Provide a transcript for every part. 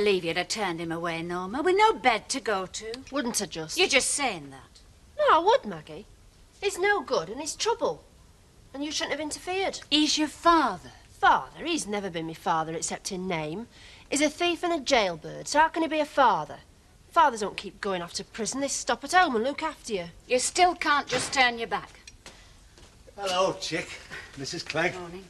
believe you'd have turned him away, Norma. With no bed to go to. Wouldn't I just? You're just saying that. No, I would, Maggie. He's no good and he's trouble. And you shouldn't have interfered. He's your father. Father? He's never been my father except in name. He's a thief and a jailbird, so how can he be a father? Fathers don't keep going off to prison. They stop at home and look after you. You still can't just turn your back. Hello, chick. Mrs. Clegg. Morning.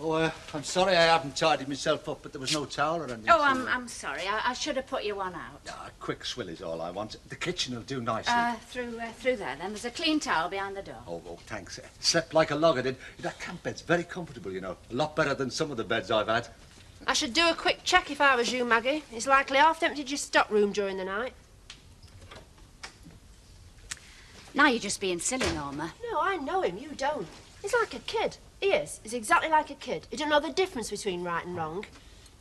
Oh, I'm sorry I haven't tidied myself up, but there was no towel or anything. Oh, I'm sorry. I should have put you one out. A quick swill is all I want. The kitchen will do nicely. Through there, then. There's a clean towel behind the door. Oh, thanks. Slept like a log, I did. That camp bed's very comfortable, you know. A lot better than some of the beds I've had. I should do a quick check if I was you, Maggie. It's likely half emptied your stockroom during the night. Now you're just being silly, Norma. No, I know him. You don't. He's like a kid. He is. He's exactly like a kid. He don't know the difference between right and wrong.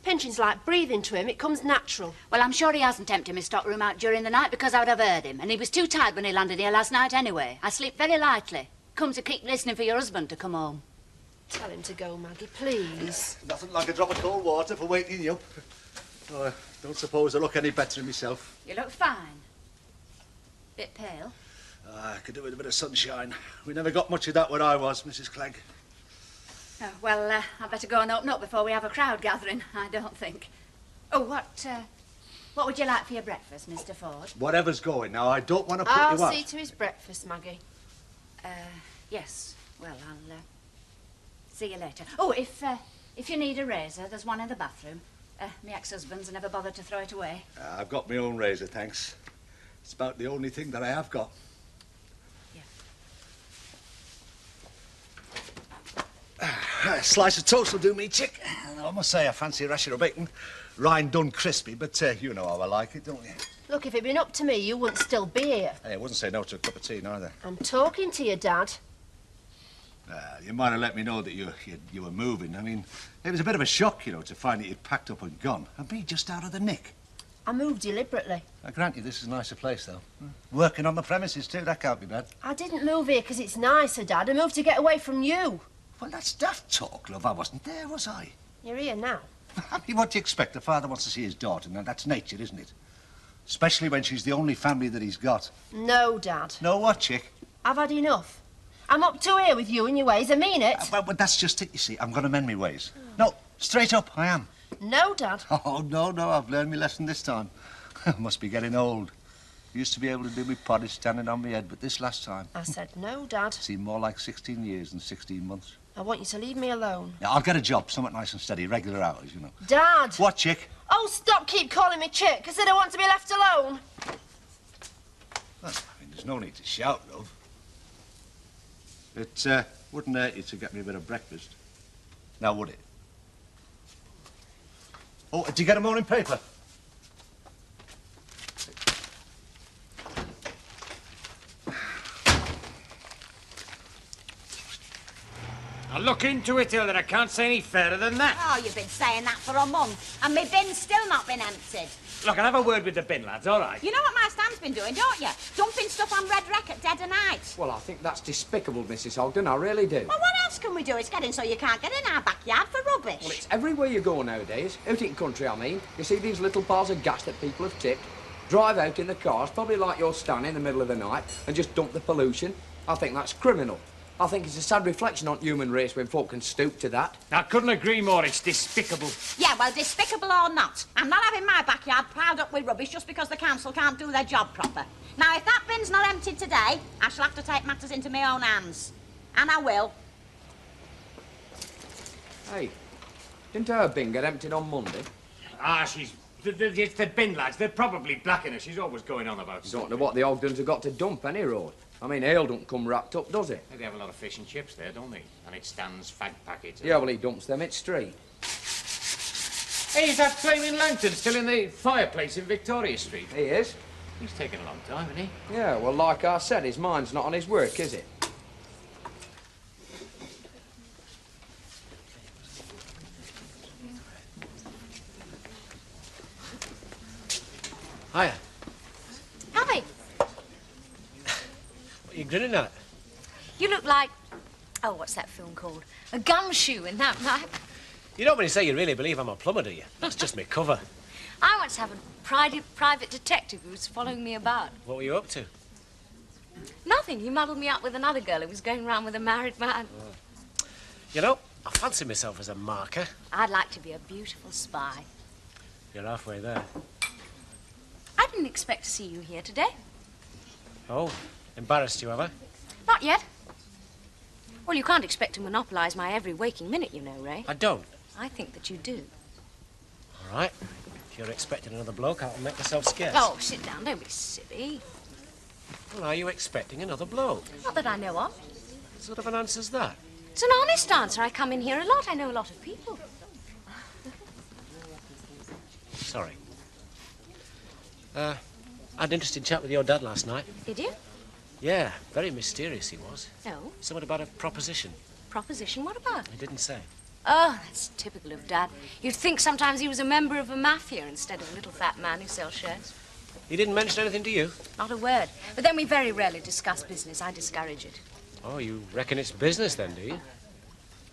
Pinching's like breathing to him. It comes natural. Well, I'm sure he hasn't emptied my stockroom out during the night because I would have heard him. And he was too tired when he landed here last night anyway. I sleep very lightly. Come to keep listening for your husband to come home. Tell him to go, Maggie, please. Nothing like a drop of cold water for waking you up. Oh, I don't suppose I look any better than myself. You look fine. Bit pale. I could do with a bit of sunshine. We never got much of that where I was, Mrs. Clegg. Oh, well, I'd better go and open up before we have a crowd gathering, I don't think. Oh, what would you like for your breakfast, Mr. Ford? Whatever's going now, I don't want to put you out. I'll see to his breakfast, Maggie. Yes. Well, I'll see you later. Oh, if you need a razor, there's one in the bathroom. My ex-husband's never bothered to throw it away. I've got my own razor, thanks. It's about the only thing that I have got. A slice of toast will do me, chick. I must say I fancy a rasher of bacon. Rind done crispy, but you know how I like it, don't you? Look, if it'd been up to me, you wouldn't still be here. Hey, I wouldn't say no to a cup of tea, neither. I'm talking to you, Dad. You might have let me know that you were moving. I mean, it was a bit of a shock, you know, to find that you'd packed up and gone. And me just out of the nick. I moved deliberately. I grant you, this is a nicer place, though. Working on the premises, too, that can't be bad. I didn't move here because it's nicer, Dad. I moved to get away from you. Well, that's daft talk, love. I wasn't there, was I? You're here now. I mean, what do you expect? A father wants to see his daughter, and that's nature, isn't it? Especially when she's the only family that he's got. No, Dad. No what, chick? I've had enough. I'm up to here with you and your ways. I mean it. Well, that's just it, you see. I'm going to mend my ways. No, straight up, I am. No, Dad. Oh, no, I've learned my lesson this time. I must be getting old. Used to be able to do my pottage standing on my head, but this last time... I said no, Dad. Seemed more like 16 years than 16 months. I want you to leave me alone. Yeah, I'll get a job, something nice and steady, regular hours, you know. Dad! What, chick? Oh, stop keep calling me chick. I said I want to be left alone. Well, I mean, there's no need to shout, love. It wouldn't hurt you to get me a bit of breakfast. Now, would it? Oh, did you get a morning paper? I'll look into it, Hilda. I can't say any fairer than that. Oh, you've been saying that for a month, and my bin's still not been emptied. Look, I'll have a word with the bin lads, all right? You know what my stand's been doing, don't you? Dumping stuff on Red Wreck at dead of night. Well, I think that's despicable, Mrs. Ogden. I really do. Well, what else can we do? It's getting so you can't get in our backyard for rubbish. Well, it's everywhere you go nowadays. Out in country, I mean. You see these little bars of gas that people have tipped. Drive out in the cars, probably like you're standing in the middle of the night, and just dump the pollution. I think that's criminal. I think it's a sad reflection on human race when folk can stoop to that. I couldn't agree more. It's despicable. Yeah, well, despicable or not, I'm not having my backyard piled up with rubbish just because the council can't do their job proper. Now, if that bin's not emptied today, I shall have to take matters into my own hands. And I will. Hey, didn't her bin get emptied on Monday? It's the bin lads. They're probably blacking her. She's always going on about Don't know what the Ogdens have got to dump any road. I mean, ale don't come wrapped up, does it? They have a lot of fish and chips there, don't they? And it stands fag packets. Yeah, well, he dumps them at street. Hey, is that flaming lantern still in the fireplace in Victoria Street? He is. He's taken a long time, hasn't he? Yeah, well, like I said, his mind's not on his work, is it? Hiya. Abby, What are you grinning at? you look like... Oh, what's that film called? A gumshoe in that night. You don't mean to say you really believe I'm a plumber, do you? That's just me cover. I once had a private detective who was following me about. What were you up to? Nothing. He muddled me up with another girl who was going round with a married man. Oh. You know, I fancy myself as a marker. I'd like to be a beautiful spy. You're halfway there. I didn't expect to see you here today. Oh, embarrassed you, have I? Not yet. Well, you can't expect to monopolise my every waking minute, you know, Ray. I don't. I think that you do. All right. If you're expecting another bloke, I'll make myself scarce. Oh, sit down. Don't be silly. Well, are you expecting another bloke? Not that I know of. What sort of an answer's that? It's an honest answer. I come in here a lot. I know a lot of people. Sorry. I had an interesting chat with your dad last night. Did you? Yeah, very mysterious he was. No. Something about a proposition. Proposition? What about? He didn't say. Oh, that's typical of Dad. You'd think sometimes he was a member of a mafia instead of a little fat man who sells shirts. He didn't mention anything to you? Not a word. But then we very rarely discuss business. I discourage it. Oh, you reckon it's business then, do you?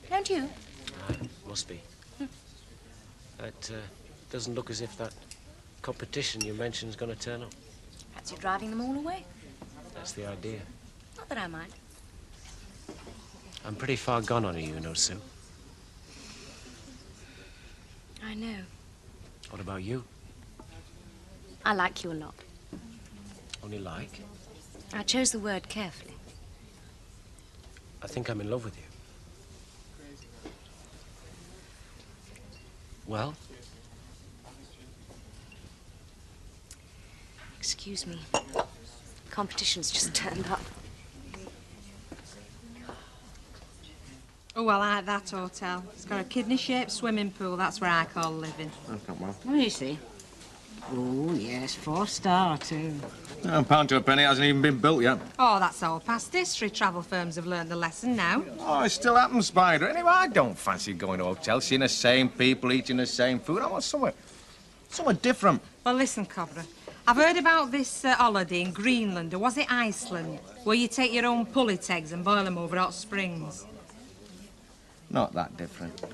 Don't you? Must be. That doesn't look as if that competition you mentioned is going to turn up. Perhaps you're driving them all away. That's the idea. Not that I mind. I'm pretty far gone on you, know, Sue. I know. What about you? I like you a lot. Only like? I chose the word carefully. I think I'm in love with you. Well? Excuse me. Competition's just turned up. Oh, well, I like that hotel. It's got a kidney-shaped swimming pool. That's where I call living. That's not well. Oh, you see. Oh, yes, 4-star, too. £1 to a penny, it hasn't even been built yet. Oh, that's all past history. Travel firms have learned the lesson now. Oh, it still happens, Spider. Anyway, I don't fancy going to hotels, seeing the same people, eating the same food. I want somewhere different. Well, listen, Cobra. I've heard about this holiday in Greenland, or was it Iceland, where you take your own pullet eggs and boil them over hot springs. Not that different.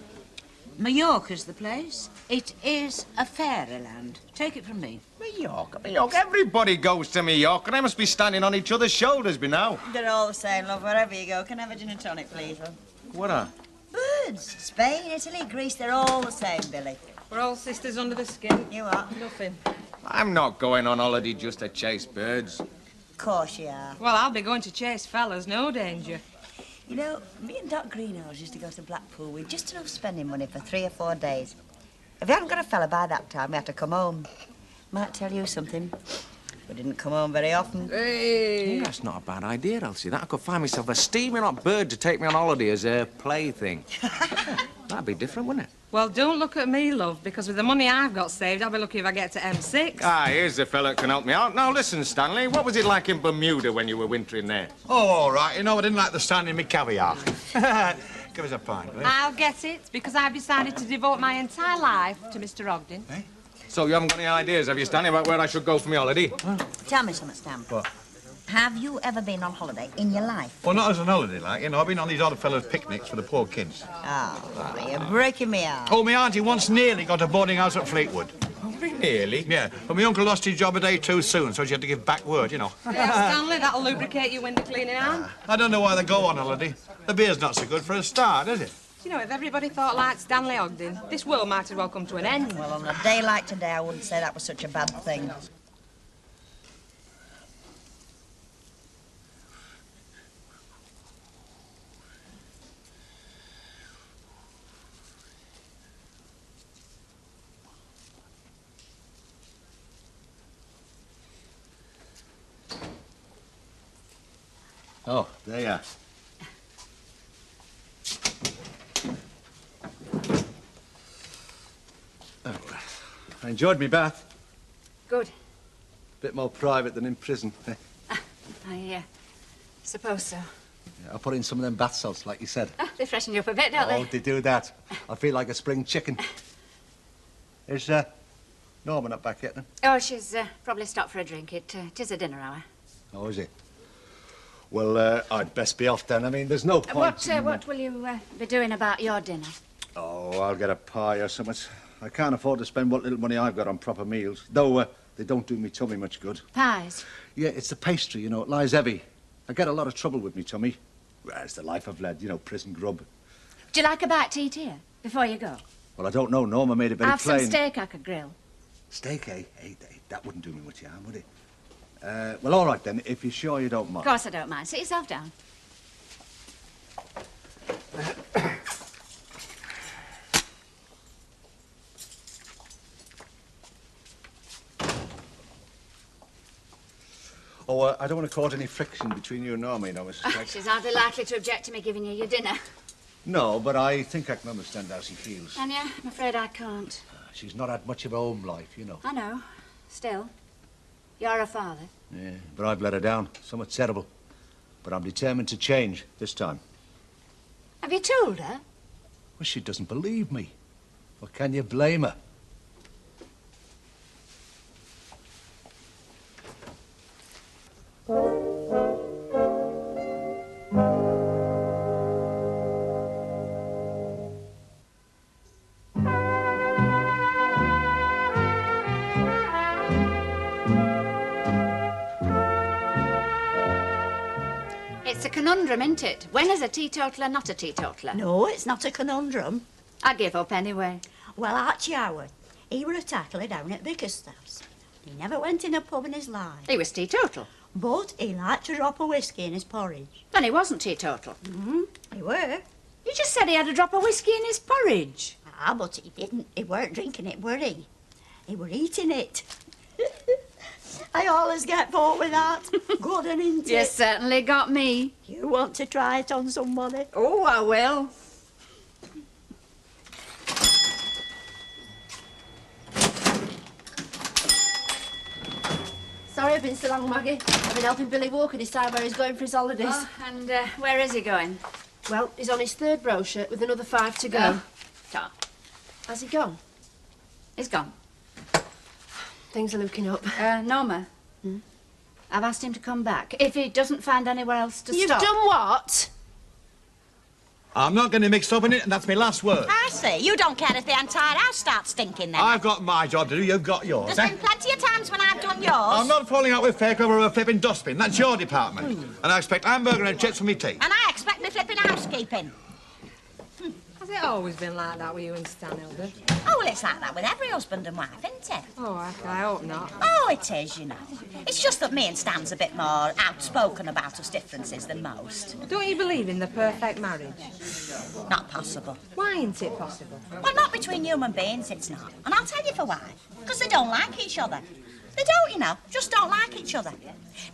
Mallorca's the place. It is a fairyland. Take it from me. Mallorca. Everybody goes to Mallorca. They must be standing on each other's shoulders by now. They're all the same, love. Wherever you go, can I have a gin and tonic, please, love? What are? Birds. Spain, Italy, Greece, they're all the same, Billy. We're all sisters under the skin. You are? Nothing. I'm not going on holiday just to chase birds. Of course you are. Well, I'll be going to chase fellas, no danger. You know, me and Doc Greenhouse used to go to Blackpool with just enough spending money for 3 or 4 days. If we hadn't got a fella by that time, we had to come home. Might tell you something. We didn't come home very often. Hey! That's not a bad idea, Elsie. That I could find myself a steaming hot bird to take me on holiday as a plaything. That'd be different, wouldn't it? Well, don't look at me, love, because with the money I've got saved, I'll be lucky if I get to M6. Ah, here's the fella that can help me out. Now, listen, Stanley, what was it like in Bermuda when you were wintering there? Oh, all right. You know, I didn't like the sound of me caviar. Give us a pint, please. I'll get it, because I've decided to devote my entire life to Mr. Ogden. Eh? So you haven't got any ideas, have you, Stanley, about where I should go for my holiday? Tell me something, Stan. What? Have you ever been on holiday in your life? Well, not as an holiday, like, you know. I've been on these other fellas' picnics for the poor kids. Oh, you're breaking me out. Oh, my auntie once nearly got a boarding house at Fleetwood. Oh, nearly? Yeah, but my uncle lost his job a day too soon, so she had to give back word, you know. Yeah, Stanley, that'll lubricate your window cleaning hand. I don't know why they go on holiday. The beer's not so good for a start, is it? You know, if everybody thought like Stanley Ogden, this world might as well come to an end. Well, on a day like today, I wouldn't say that was such a bad thing. Oh, there you are. Oh, I enjoyed me bath. Good. Bit more private than in prison. I suppose so. Yeah, I put in some of them bath salts, like you said. They freshen you up a bit, don't Oh, they do that. I feel like a spring chicken. Is Norma not back yet, then? Oh, she's probably stopped for a drink. Tis a dinner hour. Oh, is it? Well, I'd best be off then. I mean, there's no point What will you be doing about your dinner? Oh, I'll get a pie or something. I can't afford to spend what little money I've got on proper meals, though they don't do me tummy much good. Pies? Yeah, it's the pastry, you know, it lies heavy. I get a lot of trouble with me tummy. Well, it's the life I've led, you know, prison grub. Would you like a bite to eat here, before you go? Well, I don't know. Norma made it very Have plain. some steak I could grill. Steak, eh? Hey, that wouldn't do me much harm, would it? Well, all right, then, if you're sure you don't mind. Of course I don't mind. Sit yourself down. Oh, I don't want to cause any friction between you and Norma, you know, Mrs. Jack. She's hardly likely to object to me giving you your dinner. No, but I think I can understand how she feels. Can you? I'm afraid I can't. She's not had much of a home life, you know. I know. Still, you're a father. Yeah, but I've let her down. Somewhat terrible. But I'm determined to change this time. Have you told her? Well, she doesn't believe me. Well, can you blame her? It's a conundrum, isn't it? When is a teetotaler not a teetotaler? No, it's not a conundrum. I give up anyway. Well, Archie Howard, he were a tackler down at Bickerstaff's. He never went in a pub in his life. He was teetotal. But he liked to drop a whiskey in his porridge. Then he wasn't teetotal. He were. You just said he had a drop of whiskey in his porridge. Ah, but he didn't. He weren't drinking it, were he? He were eating it. I always get bored with that. Good and into You it. certainly got me. You want to try it on somebody? Oh, I will. Sorry I've been so long, Maggie. I've been helping Billy Walker decide where he's going for his holidays. Oh, and where is he going? Well, he's on his third brochure with another 5 to go. Oh. Tom. Has he gone? He's gone. Things are looking up. Norma. I've asked him to come back. If he doesn't find anywhere else to You've stop... done what? I'm not getting mixed up in it, and that's my last word. I see. You don't care if the entire house starts stinking then. I've got my job to do, you've got yours, There's been plenty of times when I've done yours. I'm not falling out with fake over a flipping dustbin. That's your department. And I expect hamburger and chips for me tea. And I expect me flipping housekeeping. Has it always been like that with you and Stan, Hilda? Oh, well, it's like that with every husband and wife, isn't it? Oh, I hope not. Oh, it is, you know. It's just that me and Stan's a bit more outspoken about us differences than most. Don't you believe in the perfect marriage? Not possible. Why isn't it possible? Well, not between human beings, it's not. And I'll tell you for why. Because they don't like each other. They don't, you know. Just don't like each other.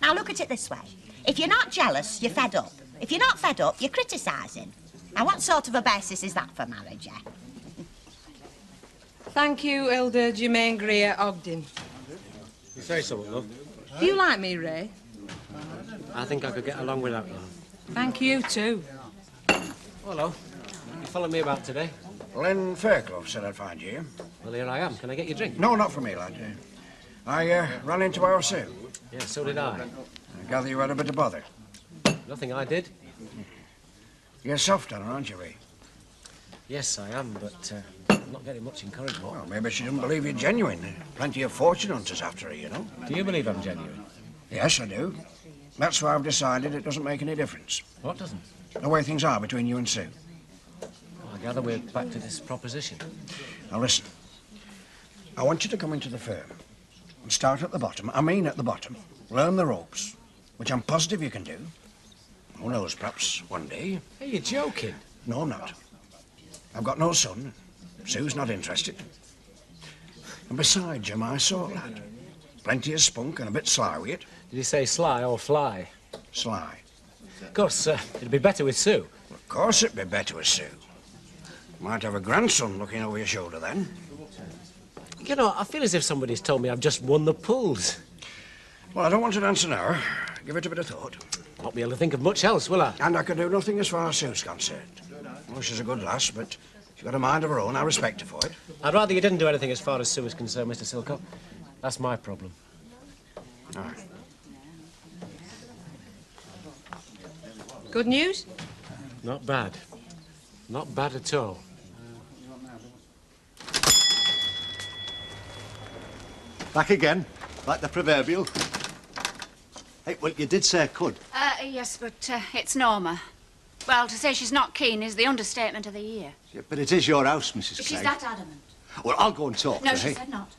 Now, look at it this way. If you're not jealous, you're fed up. If you're not fed up, you're criticising. Now, what sort of a basis is that for marriage, eh? Thank you, Hilda Germaine Greer Ogden. You say something, love. Do you like me, Ray? I think I could get along without you. Thank you, too. Hello. You following me about today? Len Fairclough said I'd find you. Well, here I am. Can I get your drink? No, not for me, lad. I ran into our Sue. Yeah, so did I. I gather you had a bit of bother. Nothing I did. You're soft on her, aren't you, Ray? Yes, I am, but I'm not getting much encouragement. Well, maybe she doesn't believe you're genuine. Plenty of fortune hunters after her, you know. Do you believe I'm genuine? Yes, I do. That's why I've decided it doesn't make any difference. What doesn't? The way things are between you and Sue. Well, I gather we're back to this proposition. Now, listen. I want you to come into the firm and start at the bottom. I mean at the bottom. Learn the ropes, which I'm positive you can do. Who knows, perhaps one day. Are you joking? No, I'm not. I've got no son. Sue's not interested. And besides, you're my sort, lad. Plenty of spunk and a bit sly with it. Did you say sly or fly? Sly. Of course, it'd be better with Sue. Of course it'd be better with Sue. Might have a grandson looking over your shoulder then. You know, I feel as if somebody's told me I've just won the pools. Well, I don't want an answer now. Give it a bit of thought. Not be able to think of much else, will I? And I can do nothing as far as Sue's concerned. Well, she's a good lass, but she's got a mind of her own. I respect her for it. I'd rather you didn't do anything as far as Sue is concerned, Mr. Silcock. That's my problem. All right. Good news? Not bad. Not bad at all. Back again, like the proverbial. Hey, well, you did say I could. Yes, but it's Norma. Well, to say she's not keen is the understatement of the year. Yeah, but it is your house, Mrs. Clegg. She's that adamant. Well, I'll go and talk No, to her. she hey? said not.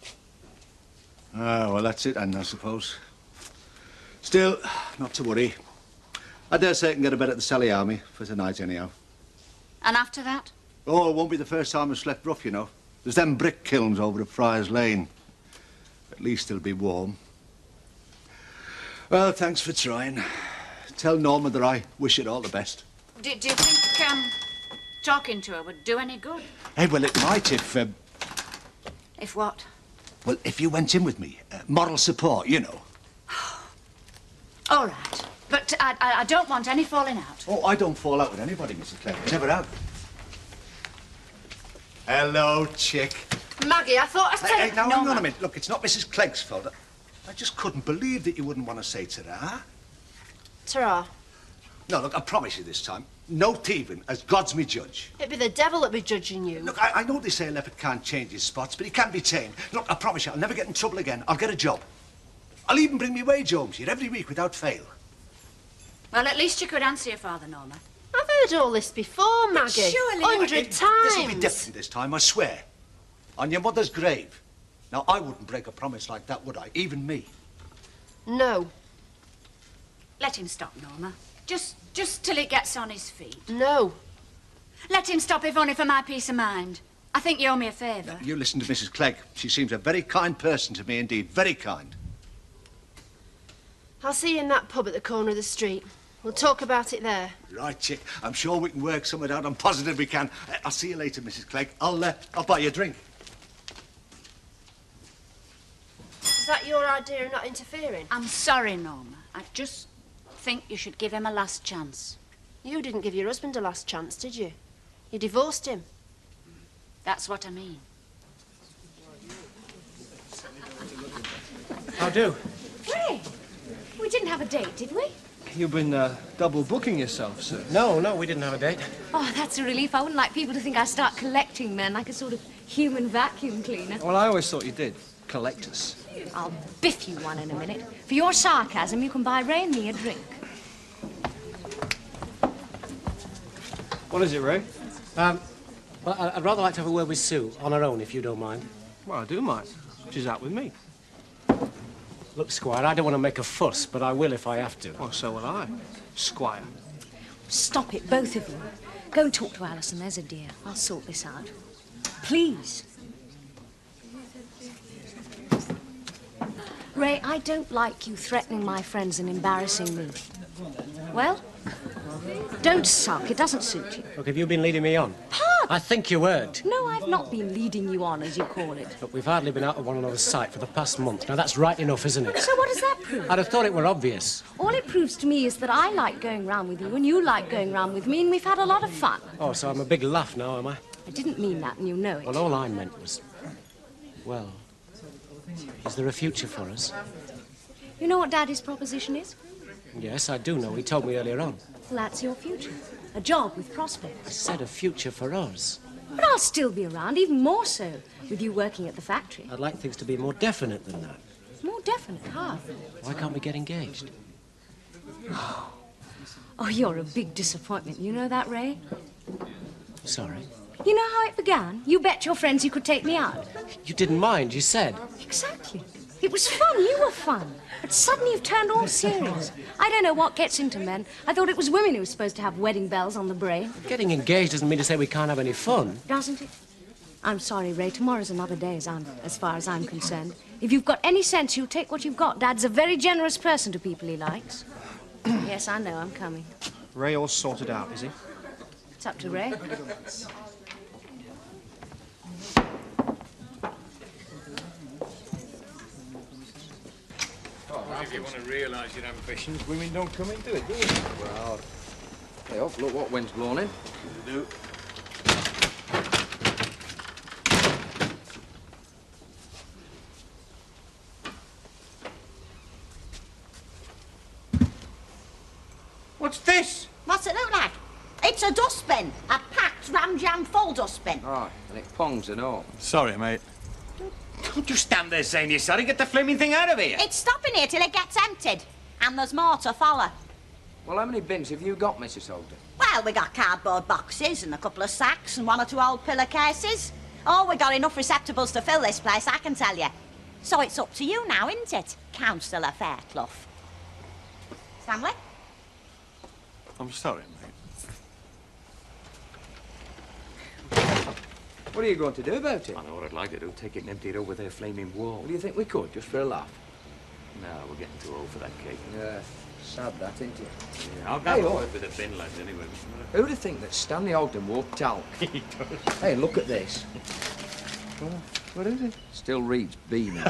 Ah, well, that's it, then, I suppose. Still, not to worry. I dare say I can get a bed at the Sally Army for tonight, anyhow. And after that? Oh, it won't be the first time I've slept rough, you know. There's them brick kilns over at Friars Lane. At least it'll be warm. Well, thanks for trying. Tell Norma that I wish her all the best. Do you think, talking to her would do any good? Hey, well, it might if, If what? well, if you went in with me. Moral support, you know. All right. But I don't want any falling out. Oh, I don't fall out with anybody, Mrs. Clegg. Never have. Hello, chick. Maggie, I thought I said... Hey, now, hang Norma. on a minute. Look, it's not Mrs. Clegg's fault. I just couldn't believe that you wouldn't want to say ta-ra. Ta-ra. No, look, I promise you this time, no thieving, as God's me judge. It'd be the devil that'd be judging you. Look, I know they say a leopard can't change his spots, but he can be tamed. Look, I promise you, I'll never get in trouble again. I'll get a job. I'll even bring me wage homes here every week without fail. Well, at least you could answer your father, Norma. I've heard all this before, Maggie. surely- 100 This will be times. different this time, I swear. On your mother's grave. Now, I wouldn't break a promise like that, would I? Even me. No. Let him stop, Norma. Just till he gets on his feet. No. Let him stop, if only for my peace of mind. I think you owe me a favour. You listen to Mrs. Clegg. She seems a very kind person to me indeed. Very kind. I'll see you in that pub at the corner of the street. We'll talk about it there. Right, chick. I'm sure we can work something out. I'm positive we can. I'll see you later, Mrs. Clegg. I'll buy you a drink. Is that your idea of not interfering? I'm sorry, Norma. I just think you should give him a last chance. You didn't give your husband a last chance, did you? You divorced him. That's what I mean. How do? Ray, we didn't have a date, did we? You've been double booking yourself, sir. No, we didn't have a date. Oh, that's a relief. I wouldn't like people to think I start collecting men like a sort of human vacuum cleaner. Well, I always thought you did. Collect us. I'll biff you one in a minute. For your sarcasm, you can buy Ray and me a drink. What is it, Ray? Well, I'd rather like to have a word with Sue on her own, if you don't mind. Well, I do mind. She's out with me. Look, Squire, I don't want to make a fuss, but I will if I have to. Well, so will I, Squire. Stop it, both of you. Go and talk to Alison, there's a dear. I'll sort this out. Please. Ray, I don't like you threatening my friends and embarrassing me. Well, don't sulk. It doesn't suit you. Look, have you been leading me on? Pardon? I think you heard. No, I've not been leading you on, as you call it. Look, we've hardly been out of one another's sight for the past month. Now, that's right enough, isn't it? So what does that prove? I'd have thought it were obvious. All it proves to me is that I like going round with you and you like going round with me, and we've had a lot of fun. Oh, so I'm a big laugh now, am I? I didn't mean that, and you know it. Well, all I meant was... Well, is there a future for us? You know what Daddy's proposition is? Yes, I do know. He told me earlier on. Well, that's your future. A job with prospects. I said a future for us. But I'll still be around, even more so, with you working at the factory. I'd like things to be more definite than that. More definite, how? Why can't we get engaged? Oh, you're a big disappointment. You know that, Ray? Sorry. You know how it began? You bet your friends you could take me out. You didn't mind, you said. Exactly. It was fun. You were fun. But suddenly you've turned all serious. I don't know what gets into men. I thought it was women who were supposed to have wedding bells on the brain. Getting engaged doesn't mean to say we can't have any fun. Doesn't it? I'm sorry, Ray. Tomorrow's another day, as far as I'm concerned. If you've got any sense, you'll take what you've got. Dad's a very generous person to people he likes. Yes, I know. I'm coming. Ray all sorted out, is he? It's up to Ray. If you want to realise your ambitions, women don't come into it, do you? Well, hey, off, look what wind's blowing in. Do. What's this? What's it look like? It's a dustbin. A packed ram-jam full dustbin. Right, and it pongs and all. Sorry, mate. Don't you stand there saying you're sorry. Get the flaming thing out of here. It's stopping here till it gets emptied. And there's more to follow. Well, how many bins have you got, Mrs. Ogden? Well, we got cardboard boxes and a couple of sacks and 1 or 2 old pillowcases. Oh, we got enough receptacles to fill this place, I can tell you. So it's up to you now, isn't it, Councillor Fairclough? Stanley? I'm sorry, mate. What are you going to do about it? I know what I'd like to do. Take it and empty it over their flaming wall. Well, do you think we could, just for a laugh? No, we're getting too old for that cake. Yeah, sad that, isn't it? Yeah, I'll go with the bin lads anyway. Who'd have think that Stanley Ogden wore talc? He does. Hey, look at this. What is it? Still reads beaming.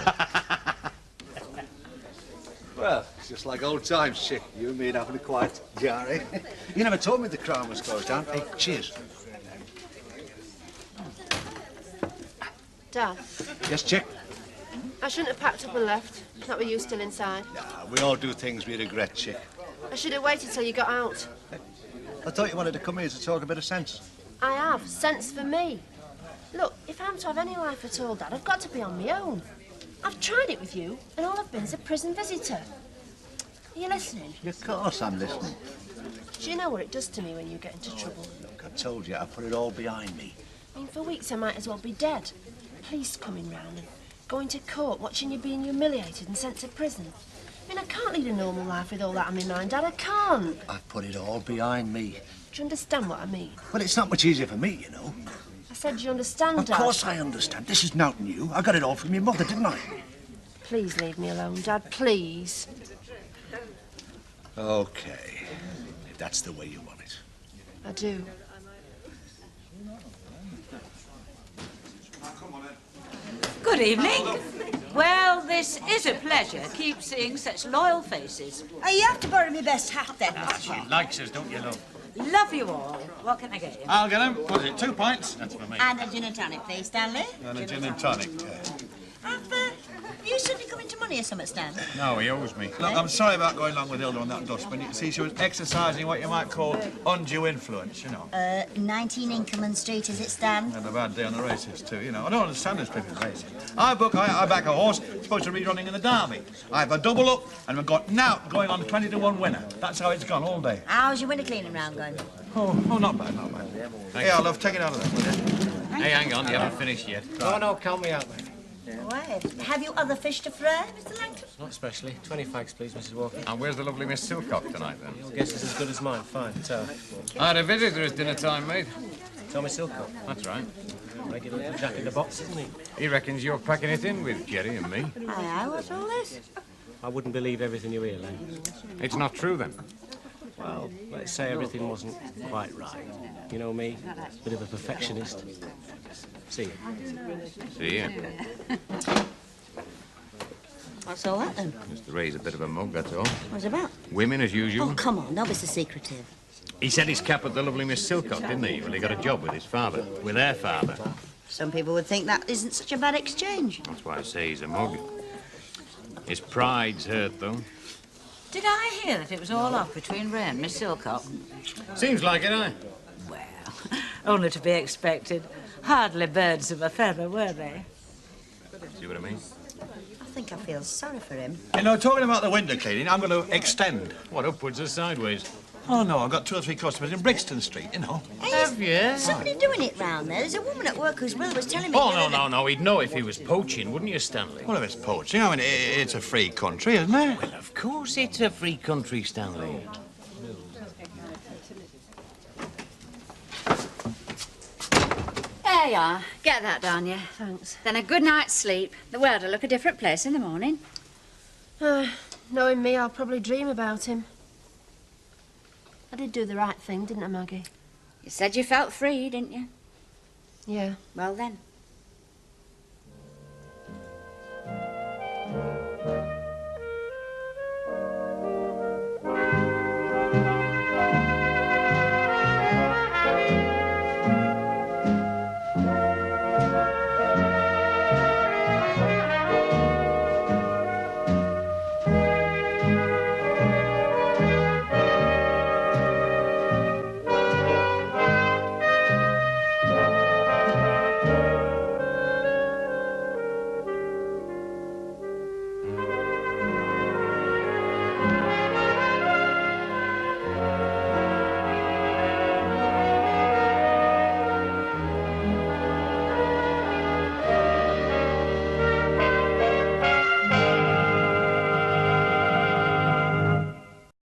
Well, it's just like old times, chick. You and me having a quiet jar, eh? You never told me the Crown was closed down. Hey, cheers. Dad, Yes, chick? I shouldn't have packed up and left. Not with you still inside. Nah, we all do things we regret, chick. I should have waited till you got out. I thought you wanted to come here to talk a bit of sense. I have. Sense for me. Look, if I'm to have any life at all, Dad, I've got to be on my own. I've tried it with you, and all I've been is a prison visitor. Are you listening? Of course I'm listening. Do you know what it does to me when you get into trouble? Look, I told you, I put it all behind me. I mean, for weeks I might as well be dead. Police coming round and going to court, watching you being humiliated and sent to prison. I mean, I can't lead a normal life with all that on my mind, Dad. I can't. I put it all behind me. Do you understand what I mean? Well, it's not much easier for me, you know. I said, you understand, Of Dad? course I understand. This is nothing new. I got it all from your mother, didn't I? Please leave me alone, Dad, please. Okay. If that's the way you want it. I do. Good evening. Well, this is a pleasure. Keep seeing such loyal faces. Oh, you have to borrow me best hat then. She likes us, don't you, love? Love you all. What can I get you? I'll get him. What is it, 2 pints? That's for me. And a gin and tonic, please, Stanley. And a gin and tonic. Have you suddenly come into money or something, Stan? No, he owes me. Look, I'm sorry about going along with Hilda on that dustbin. You see, she was exercising what you might call undue influence, you know. 19 Inkerman Street, is it, Stan? Had a bad day on the races, too, you know. I don't understand this flipping racing. I back a horse, supposed to be running in the Derby. I have a double up, and we've got now going on 20-to-1 winner. That's how it's gone all day. How's your winter cleaning round going? Oh, not bad, not bad. Hey, I love taking out of there, will you? Hey, hang on, you haven't finished yet. No, count me out, mate. Why? Have you other fish to fry, Mr. Langton? Not especially. 20 fags, please, Mrs. Walker. And where's the lovely Miss Silcock tonight, then? Your guess is as good as mine. Fine. I had a visitor at dinner time, mate. Tommy Silcock. That's right. Regular little jack in the box, isn't he? He reckons you're packing it in with Jerry and me. Aye, what's all this? I wouldn't believe everything you hear, Len. It's not true, then? Well, let's say everything wasn't quite right. You know me, bit of a perfectionist. See you. See ya. What's all that, then? Just to raise a bit of a mug, that's all. What's it about? Women, as usual. Oh, come on, don't be so secretive. He set his cap at the lovely Miss Silcock, didn't he? Well, he got a job with his father. With their father. Some people would think that isn't such a bad exchange. That's why I say he's a mug. His pride's hurt, though. Did I hear that it was all off between Ray and Miss Silcock? Seems like it, eh? Well, only to be expected. Hardly birds of a feather, were they? See what I mean? I think I feel sorry for him. You know, talking about the window cleaning, I'm going to extend. What, upwards or sideways? Oh, no, I've got 2 or 3 customers in Brixton Street, you know. Have you? Somebody doing it round there. There's a woman at work whose brother was telling me... Oh, no. He'd know if he was poaching, wouldn't you, Stanley? Well, if it's poaching, I mean, it's a free country, isn't it? Well, of course it's a free country, Stanley. There you are. Get that down, you. Thanks. Then a good night's sleep. The world'll look a different place in the morning. Knowing me, I'll probably dream about him. I did do the right thing, didn't I, Maggie? You said you felt free, didn't you? Yeah. Well, then.